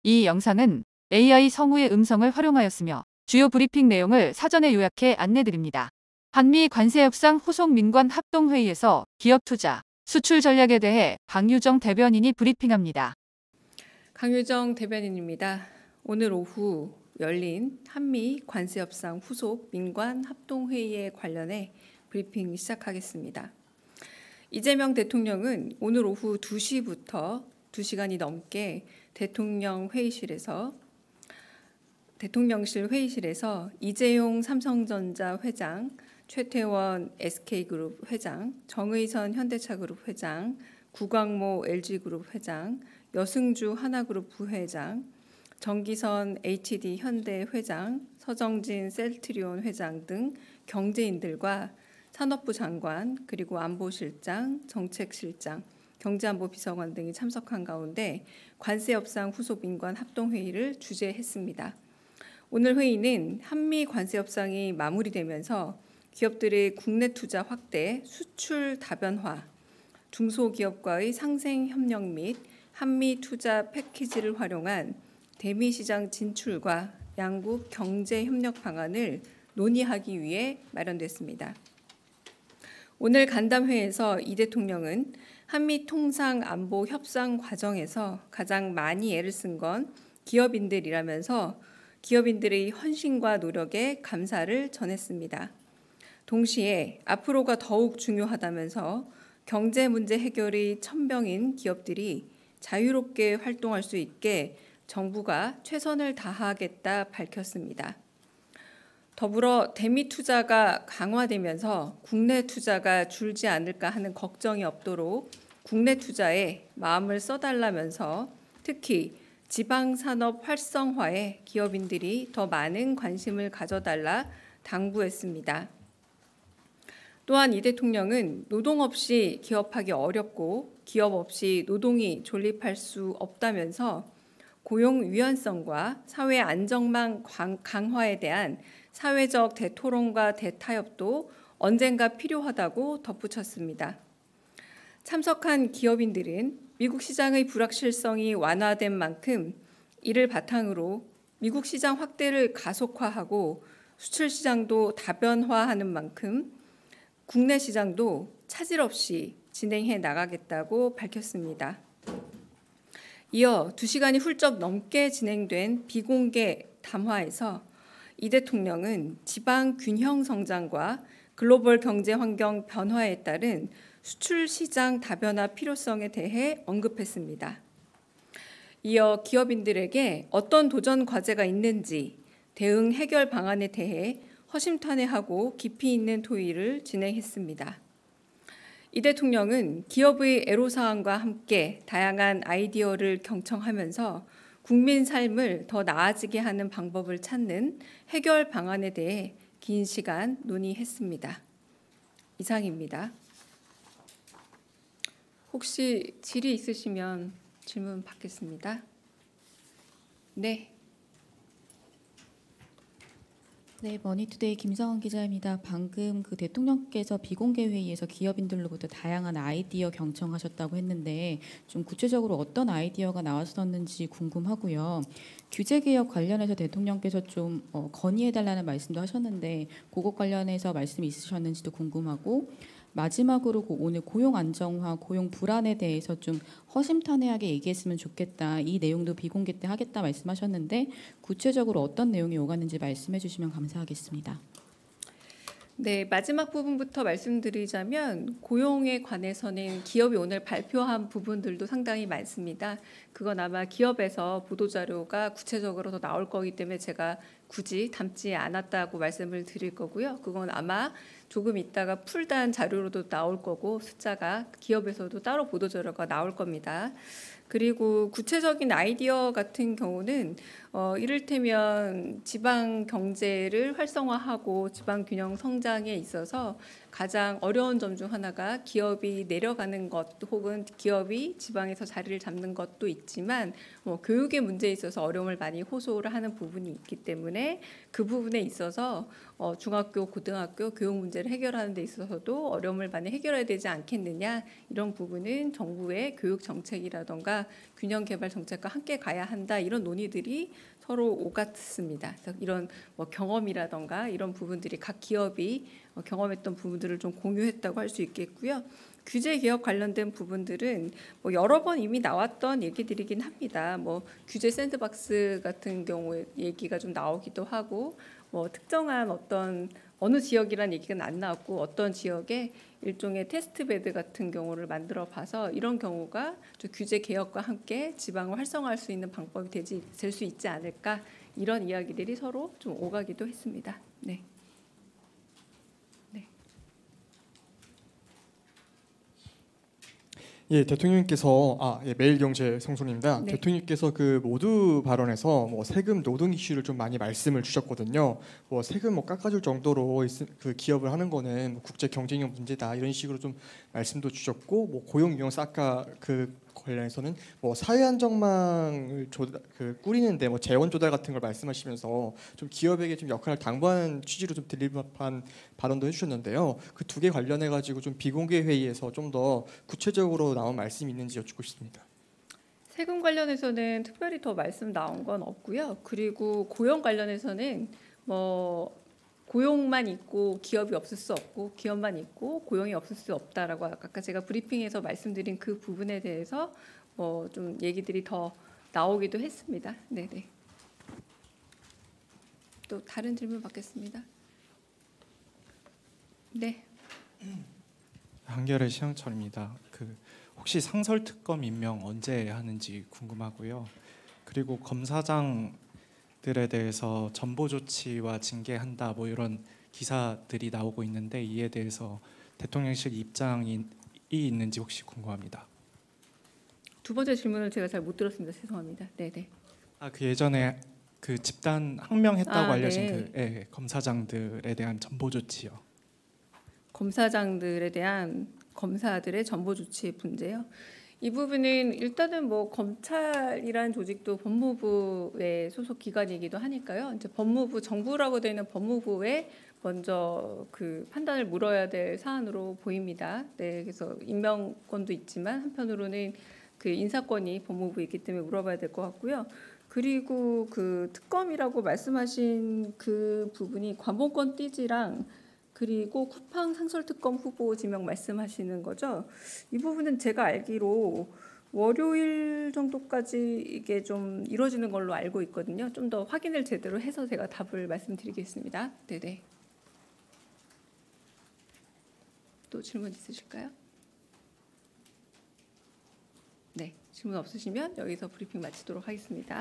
이 영상은 AI 성우의 음성을 활용하였으며 주요 브리핑 내용을 사전에 요약해 안내드립니다. 한미 관세 협상 후속 민관 합동회의에서 기업 투자, 수출 전략에 대해 강유정 대변인이 브리핑합니다. 강유정 대변인입니다. 오늘 오후 열린 한미 관세 협상 후속 민관 합동회의에 관련해 브리핑 시작하겠습니다. 이재명 대통령은 오늘 오후 2시부터 2시간이 넘게 대통령실 회의실에서 이재용 삼성전자 회장, 최태원 SK그룹 회장, 정의선 현대차그룹 회장, 구광모 LG그룹 회장, 여승주 하나그룹 부회장, 정기선 HD 현대 회장, 서정진 셀트리온 회장 등 경제인들과 산업부 장관, 그리고 안보실장, 정책실장, 경제안보비서관 등이 참석한 가운데 관세 협상 후속 민관 합동회의를 주재했습니다. 오늘 회의는 한미 관세 협상이 마무리되면서 기업들의 국내 투자 확대, 수출 다변화, 중소기업과의 상생 협력 및 한미 투자 패키지를 활용한 대미 시장 진출과 양국 경제 협력 방안을 논의하기 위해 마련됐습니다. 오늘 간담회에서 이 대통령은 한미 통상 안보 협상 과정에서 가장 많이 애를 쓴 건 기업인들이라면서 기업인들의 헌신과 노력에 감사를 전했습니다. 동시에 앞으로가 더욱 중요하다면서 경제 문제 해결의 천병인 기업들이 자유롭게 활동할 수 있게 정부가 최선을 다하겠다 밝혔습니다. 더불어 대미 투자가 강화되면서 국내 투자가 줄지 않을까 하는 걱정이 없도록 국내 투자에 마음을 써달라면서 특히 지방산업 활성화에 기업인들이 더 많은 관심을 가져달라 당부했습니다. 또한 이 대통령은 노동 없이 기업하기 어렵고 기업 없이 노동이 존립할 수 없다면서 고용 유연성과 사회 안정망 강화에 대한 사회적 대토론과 대타협도 언젠가 필요하다고 덧붙였습니다. 참석한 기업인들은 미국 시장의 불확실성이 완화된 만큼 이를 바탕으로 미국 시장 확대를 가속화하고 수출 시장도 다변화하는 만큼 국내 시장도 차질 없이 진행해 나가겠다고 밝혔습니다. 이어 2시간이 훌쩍 넘게 진행된 비공개 담화에서 이 대통령은 지방 균형 성장과 글로벌 경제 환경 변화에 따른 수출 시장 다변화 필요성에 대해 언급했습니다. 이어 기업인들에게 어떤 도전 과제가 있는지 대응 해결 방안에 대해 허심탄회하고 깊이 있는 토의를 진행했습니다. 이 대통령은 기업의 애로사항과 함께 다양한 아이디어를 경청하면서 국민 삶을 더 나아지게 하는 방법을 찾는 해결 방안에 대해 긴 시간 논의했습니다. 이상입니다. 혹시 질의 있으시면 질문 받겠습니다. 네. 네, 머니투데이 김성원 기자입니다. 방금 그 대통령께서 비공개 회의에서 기업인들로부터 다양한 아이디어 경청하셨다고 했는데 좀 구체적으로 어떤 아이디어가 나왔었는지 궁금하고요. 규제 개혁 관련해서 대통령께서 좀 건의해달라는 말씀도 하셨는데 그것 관련해서 말씀이 있으셨는지도 궁금하고 마지막으로 오늘 고용 안정화, 고용 불안에 대해서 좀 허심탄회하게 얘기했으면 좋겠다. 이 내용도 비공개 때 하겠다 말씀하셨는데 구체적으로 어떤 내용이 오갔는지 말씀해 주시면 감사하겠습니다. 네, 마지막 부분부터 말씀드리자면 고용에 관해서는 기업이 오늘 발표한 부분들도 상당히 많습니다. 그건 아마 기업에서 보도자료가 구체적으로 더 나올 거기 때문에 제가 굳이 담지 않았다고 말씀을 드릴 거고요. 그건 아마 조금 있다가 풀단 자료로도 나올 거고 숫자가 기업에서도 따로 보도자료가 나올 겁니다. 그리고 구체적인 아이디어 같은 경우는 이를테면 지방 경제를 활성화하고 지방 균형 성장에 있어서 가장 어려운 점 중 하나가 기업이 내려가는 것 혹은 기업이 지방에서 자리를 잡는 것도 있지만 교육의 문제에 있어서 어려움을 많이 호소를 하는 부분이 있기 때문에 그 부분에 있어서 중학교, 고등학교 교육 문제를 해결하는 데 있어서도 어려움을 많이 해결해야 되지 않겠느냐, 이런 부분은 정부의 교육 정책이라던가 균형 개발 정책과 함께 가야 한다, 이런 논의들이 서로 오갔습니다. 그래서 이런 경험이라던가 이런 부분들이 각 기업이 경험했던 부분들을 좀 공유했다고 할 수 있겠고요. 규제 개혁 관련된 부분들은 여러 번 이미 나왔던 얘기들이긴 합니다. 규제 샌드박스 같은 경우에 얘기가 좀 나오기도 하고, 특정한 어느 지역이란 얘기는 안 나왔고 어떤 지역에 일종의 테스트베드 같은 경우를 만들어 봐서 이런 경우가 좀 규제 개혁과 함께 지방을 활성화할 수 있는 방법이 될 수 있지 않을까, 이런 이야기들이 서로 좀 오가기도 했습니다. 네. 예, 대통령님께서 매일경제 성순입니다. 네. 대통령님께서 그 모두 발언에서 세금 노동 이슈를 좀 많이 말씀을 주셨거든요. 세금 깎아줄 정도로 그 기업을 하는 거는 국제 경쟁력 문제다, 이런 식으로 좀 말씀도 주셨고, 고용 유형 아까 그 관련해서는 사회 안정망을 꾸리는데 재원 조달 같은 걸 말씀하시면서 좀 기업에게 좀 역할을 당부하는 취지로 좀 들릴 법한 발언도 해주셨는데요. 그 두 개 관련해 가지고 좀 비공개 회의에서 좀 더 구체적으로 나온 말씀이 있는지 여쭙고 싶습니다. 세금 관련해서는 특별히 더 말씀 나온 건 없고요. 그리고 고용 관련해서는 고용만 있고 기업이 없을 수 없고, 기업만 있고 고용이 없을 수 없다라고 아까 제가 브리핑에서 말씀드린 그 부분에 대해서 좀 얘기들이 더 나오기도 했습니다. 네네. 또 다른 질문 받겠습니다. 네. 한겨레 시영철입니다. 혹시 상설특검 임명 언제 하는지 궁금하고요. 그리고 검사장들에 대해서 전보 조치와 징계한다 이런 기사들이 나오고 있는데, 이에 대해서 대통령실 입장이 있는지 혹시 궁금합니다. 두 번째 질문을 제가 잘 못 들었습니다. 죄송합니다. 네네. 그 예전에 그 집단 항명했다고 알려진 네. 검사장들에 대한 전보 조치요. 검사장들에 대한 검사들의 전보 조치 문제요. 이 부분은 일단은 검찰이란 조직도 법무부의 소속 기관이기도 하니까요. 이제 법무부, 정부라고 되어 있는 법무부에 먼저 그 판단을 물어야 될 사안으로 보입니다. 네, 그래서 임명권도 있지만 한편으로는 그 인사권이 법무부에 있기 때문에 물어봐야 될 것 같고요. 그리고 그 특검이라고 말씀하신 그 부분이 관본권 띠지랑 그리고 쿠팡 상설특검 후보 지명 말씀하시는 거죠. 이 부분은 제가 알기로 월요일 정도까지 이게 좀 이루어지는 걸로 알고 있거든요. 좀 더 확인을 제대로 해서 제가 답을 말씀드리겠습니다. 네네. 또 질문 있으실까요? 네, 질문 없으시면 여기서 브리핑 마치도록 하겠습니다.